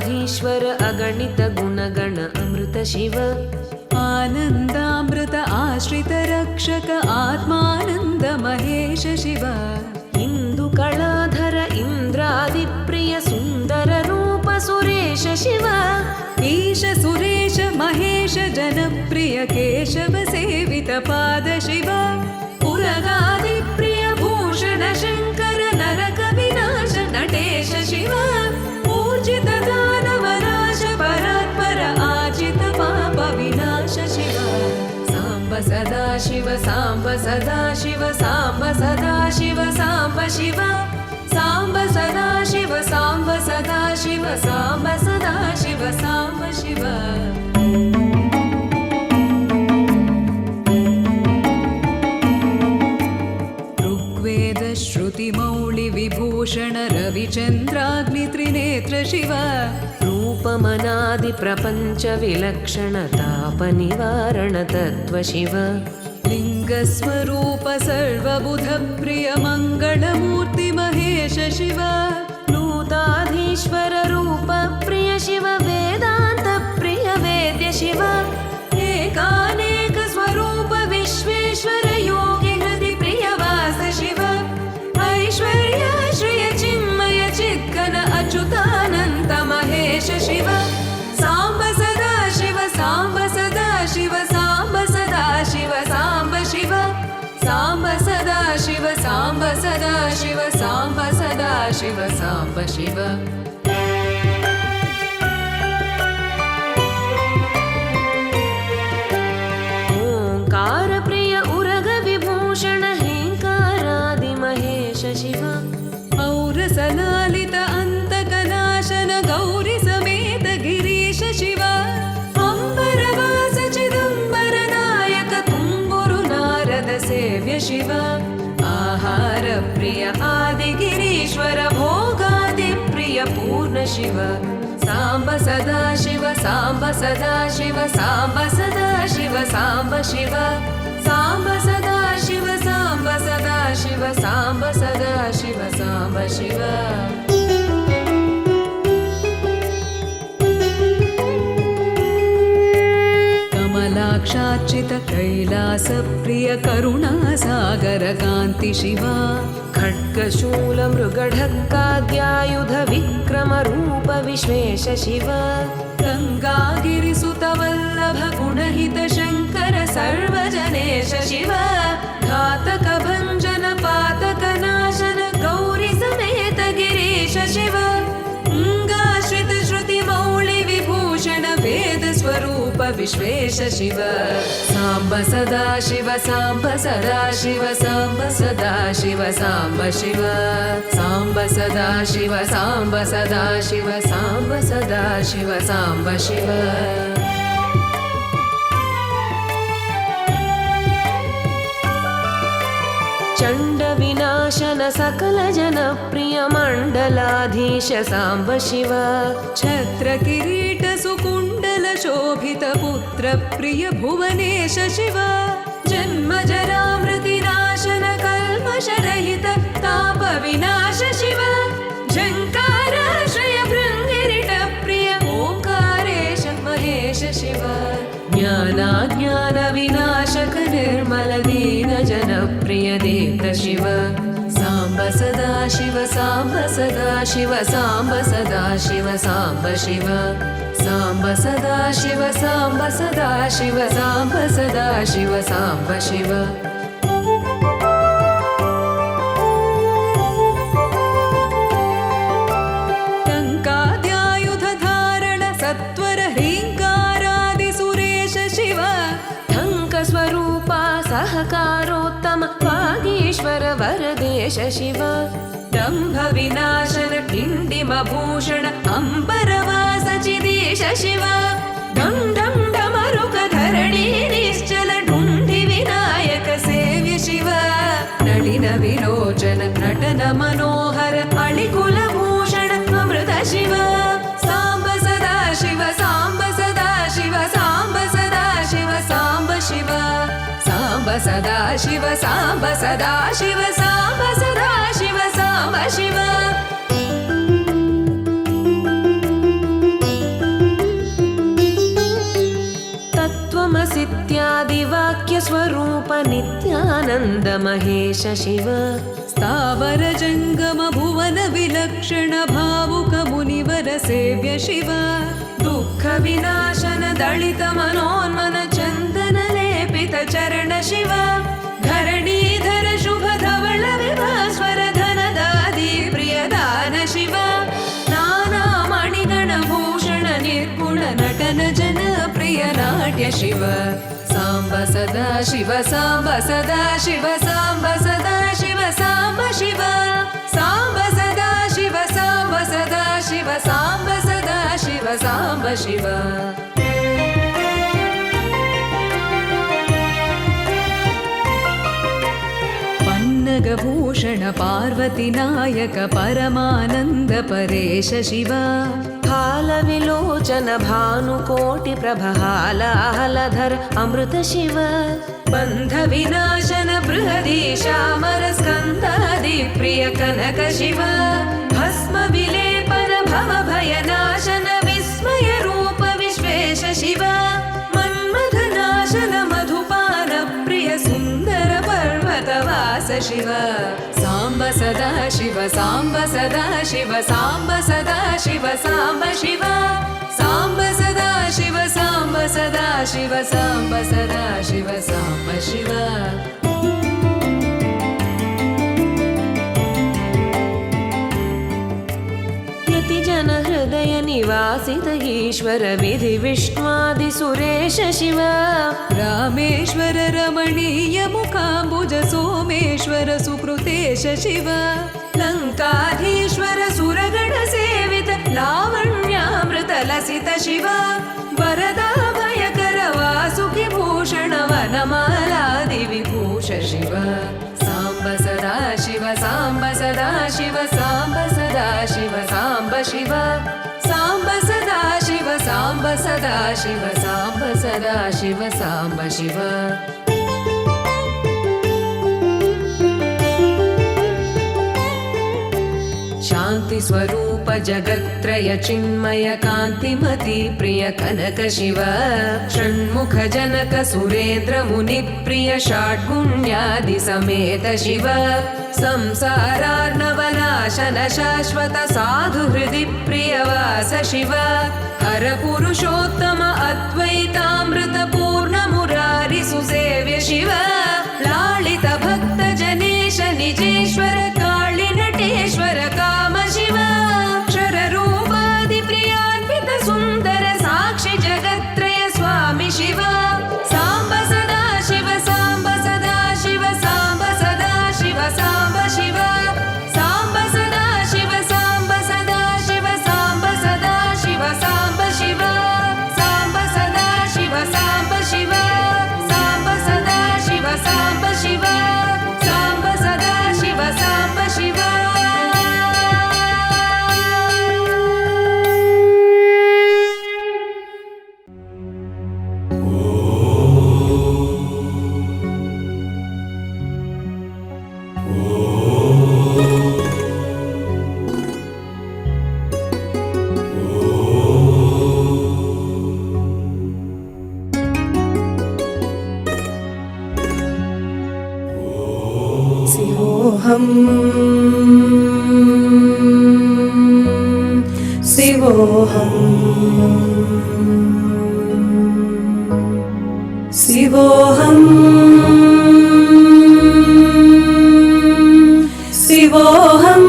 लूताधीश्वर अगणित गुणगण अमृत शिव आनन्दामृत आश्रित रक्षक आत्मानन्द महेश शिव इन्दुकलाधर इन्द्रादिप्रिय सुन्दर रूप सुरेश शिव ईश सुरेश महेश जनप्रिय केशव सेवित पाद शिव पुरगादिप्रिय भूषण शङ्कर नरक विनाश नटेश शिव ऊर्जित दानवनाश परात्पर आजित पाप विनाश शिव साम्ब सदा शिव साम्ब सदा शिव साम्ब सदा शिव साम्ब शिव साम्ब सदा शिव साम्ब सदा शिव साम्ब सदा शिव साम्ब शिव ऋग्वेद श्रुति मौळि विभूषण रविचन्द्राग्नि त्रिनेत्र शिव रूपमनादि प्रपञ्च विलक्षण ताप निवारण तत्त्व शिव लिङ्गस्वरूप सर्वबुध प्रिय मङ्गलमूर्ति महेश शिव लूताधीश्वर रूप प्रिय शिव वेदान्त प्रिय वेद्य शिव एकानेक स्वरूप विश्वेश्वर योगि हृदि प्रिय वास शिव ऐश्वर्य श्रिय चिन्मय चिद्घन अच्युतानन्त महेश शिव साम्ब सदा शिव साम्ब सदा शिव साम्ब सदा शिव साम्ब शिव साम्ब सदा शिव साम्ब सदा शिव साम्ब सदा शिव साम्ब शिव ओंकार प्रिय उरग विभूषण हेंकारादि महेश शिव औरसलालित अन्तकनाशन गौरि समेत गिरीश शिव अंबरवास चिदंबर नायक तुम्बुरु नारद सेव्य शिव आहार प्रिय आदि गिरीश्वर भोगादि प्रिय पूर्ण शिव साम्ब सदा शिव साम्ब सदा शिव साम्ब सदा शिव साम्ब शिव साम्ब सदा शिव साम्ब सदा शिव साम्ब सदा शिव साम्ब शिव कमलाक्षार्चित कैलास प्रिय करुणासागर कान्ति शिव खड्गशूल मृगढक्काद्यायुध विक्रम रूप विश्वेश शिव गङ्गागिरिसुत वल्लभ गुणहित शङ्कर सर्वजनेश शिव घातक भञ्जन पातक नाशन गौरी समेत गिरीश शिव अंगाश्रित श्रुति मौळि विभूषण वेद स्वरूप विश्वेश शिव साम्ब सदा शिव साम्ब सदा शिव साम्ब सदा शिव साम्ब शिव साम्ब सदा शिव साम्ब सदा शिव साम्ब सदा शिव साम्ब शिव चण्ड विनाशन सकल जन प्रिय मण्डलाधीश साम्ब शिव छत्र किरीट सुकुण्डल शोभित पुत्र प्रिय भुवनेश शिव जन्म जरा मृति नाशन कल्मष रहित ताप विनाश शिव झङ्काराश्रय भृङ्गिरिट प्रिय ओंकारेश महेश शिव ज्ञानाज्ञान विनाशक निर्मल दीन जन प्रिय देव शिव साम्ब सदा शिव साम्ब सदा शिव साम्ब सदा शिव साम्ब शिव साम्ब सदा शिव साम्ब सदा शिव साम्ब सदा शिव साम्ब शिव टङ्काद्यायुध धारण सत्वर ह्रीङ्कारादि सुरेश शिव ढङ्क स्वरूपा सहकारोत्तम वागीश्वर वरदेश शिव दम्भ विनाशन डिण्डिम भूषण अंबरवास चिदेश शिव डं डं डमरुक धरणी निश्चल ढुण्ढि विनायक सेव्य शिव नलिन विलोचन नटन मनोहर अळिकुल भूषण अमृत शिव साम्ब सदा शिव साम्ब सदा शिव साम्ब सदा शिव साम्ब शिव साम्ब सदा शिव साम्ब सदा शिव साम्ब सदा शिव साम्ब शिव आनन्द महेश शिव स्थावर जङ्गम भुवन विलक्षण भावुक मुनिवर सेव्य शिव दुःख विनाशन दलित मनोन्मन चन्दन लेपित चरण शिव धरणीधर शुभ धवल विभास्वर धनदादि प्रियदान शिव नाना मणिगण भूषण निर्गुण नटन जन प्रिय नाट्य शिव साम्ब सदा शिव साम्ब सदा शिव साम्ब सदा शिव साम्ब शिव साम्ब सदा शिव साम्ब सदा शिव साम्ब सदा शिव साम्ब शिव पन्नगभूषण पार्वती नायक परमानन्द परेश शिव हालविलोचन भानुकोटि प्रभहालाहलधर अमृत शिव बन्ध विनाशन बृहदीशामर स्कन्दादि प्रिय कनक शिव भस्म विलेपन भव भयनाशन विस्मय रूप विश्वेश शिव मन्मथनाशन मधुपान प्रिय सुन्दर पर्वतवास शिव साम्ब सदा शिव साम्ब सदा शिव साम्ब सदा शिव साम्ब शिव साम्ब सदा शिव साम्ब सदा शिव साम्ब सदा शिव साम्ब शिव जन हृदय निवासित ईश्वर विधि विष्णुआदि सुरेश शिव रामेश्वर रमणीय मुखाम्बुज सोमेश्वर सुकृतेश शिव लङ्काधीश्वर सुरगण सेवित लावण्यामृत लसित शिव वरदा भयकर वासुकि भूषण वनमालादि विभूष शिव साम्ब सदा शिव साम्ब सदा शिव साम्ब सदा शिव साम्ब शिव साम्ब सदा शिव साम्ब सदा शिव साम्ब सदा शिव साम्ब शिव शान्ति स्वरूप जगत्त्रय चिन्मय कान्तिमति प्रिय कनक शिव षण्मुख जनक सुरेन्द्र मुनि प्रिय षड्गुण्यादि समेत शिव संसारार्णवनाशन शाश्वत साधु हृदि प्रियवास शिव हर पुरुषोत्तम अद्वैतामृत पूर्ण मुरारि सुसेव्य शिव लालित भक्त जनेश निजेश्वर काळि नटेश्वर काम शिव क्षररूपादि प्रियान्वित सुन्दर साक्षि जगत्त्रय स्वामि शिव साम्ब सदा शिव साम्ब सदा शिव साम्ब सदा शिव साम्ब शिव साम्ब सदा शिव साम्ब सदा शिव साम्ब सदा शिव साम्ब शिव साम्ब सदा शिव साम्ब शिव साम्ब सदा शिव साम्ब शिव साम्ब सदा शिव साम्ब शिव शिवोऽहं शिवोऽहं शिवोऽहं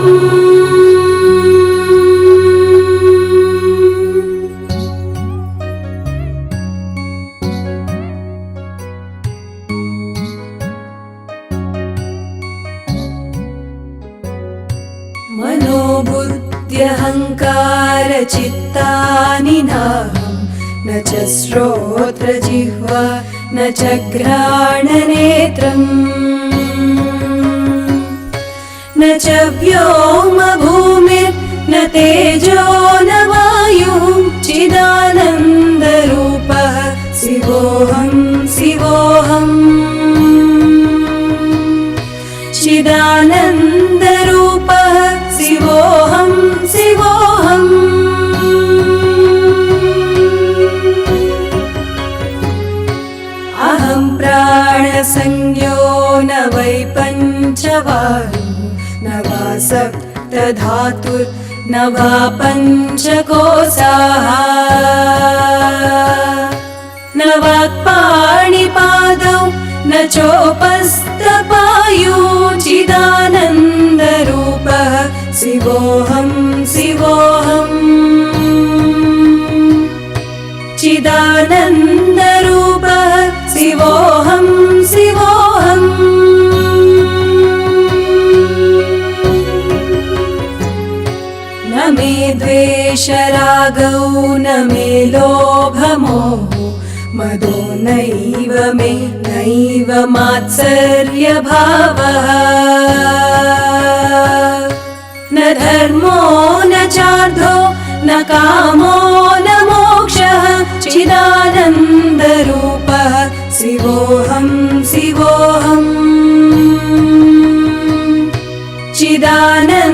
मनोबुद्ध्यहङ्कार चित्तानि नाहं न च श्रोत्रजिह्वा न च घ्राणनेत्रम् न च व्योमभूमिर्न तेजो न वायुः चिदानन्दरूपः शिवोऽहं शिवोऽहं चिदानन्दरूपः शिवोऽहं शिवोऽहम् अहं प्राणसंज्ञो न वै धातुर्न वा पञ्चकोशाः न वाक्पाणिपादौ न चोपस्थपायुचिदानन्दरूपः शिवोऽहं शिवोऽहम् चिदानन्दरूपः शिवोऽहं शिवोऽहम् न मे द्वेषरागौ न मे लोभमोहो मदो नैव मे नैव मात्सर्यभावः न धर्मो न चार्धो न कामो न मोक्षः चिदानन्दरूपः शिवोऽहं शिवोऽहम् चिदानन्दरूपः